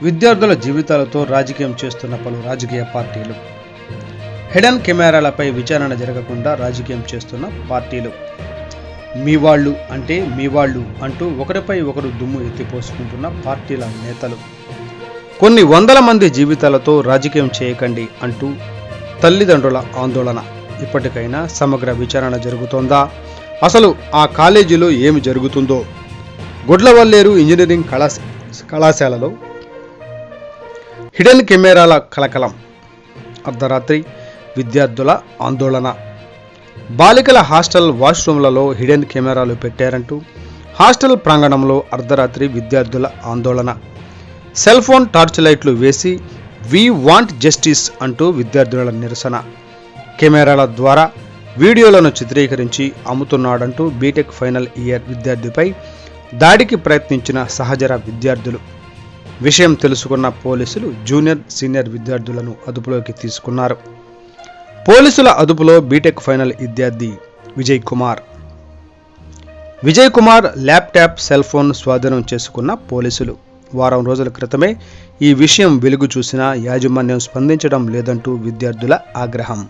విద్యార్థుల జీవితాలతో రాజకీయం చేస్తున్న పలు రాజకీయ పార్టీలు. హిడెన్ కెమెరాలపై విచారణ జరగకుండా రాజకీయం చేస్తున్న పార్టీలు. మీ వాళ్ళు అంటే మీ వాళ్ళు అంటూ ఒకరిపై ఒకరు దుమ్ము ఎత్తిపోసుకుంటున్న పార్టీల నేతలు. కొన్ని వందల మంది జీవితాలతో రాజకీయం చేయకండి అంటూ తల్లిదండ్రుల ఆందోళన. ఇప్పటికైనా సమగ్ర విచారణ జరుగుతోందా? అసలు ఆ కాలేజీలో ఏమి జరుగుతుందో? గుడ్లవల్లేరు ఇంజనీరింగ్ కళాశాలలో హిడెన్ కెమెరాల కలకలం. అర్ధరాత్రి విద్యార్థుల ఆందోళన. బాలికల హాస్టల్ వాష్రూమ్లలో హిడెన్ కెమెరాలు పెట్టారంటూ హాస్టల్ ప్రాంగణంలో అర్ధరాత్రి విద్యార్థుల ఆందోళన. సెల్ ఫోన్ టార్చ్ లైట్లు వేసి వి వాంట్ జస్టిస్ అంటూ విద్యార్థుల నిరసన. కెమెరాల ద్వారా వీడియోలను చిత్రీకరించి అమ్ముతున్నాడంటూ బీటెక్ ఫైనల్ ఇయర్ విద్యార్థిపై దాడికి ప్రయత్నించిన సహచర విద్యార్థులు. విషయం తెలుసుకున్న పోలీసులు జూనియర్ సీనియర్ విద్యార్థులను అదుపులోకి తీసుకున్నారు. పోలీసుల అదుపులో బీటెక్ ఫైనల్ విద్యార్థి Vijay Kumar laptop cell phone స్వాధీనం చేసుకున్న పోలీసులు. వారం రోజుల క్రితమే ఈ విషయం వెలుగు చూసినా యాజమాన్యం స్పందించడం లేదంటూ విద్యార్థుల ఆగ్రహం.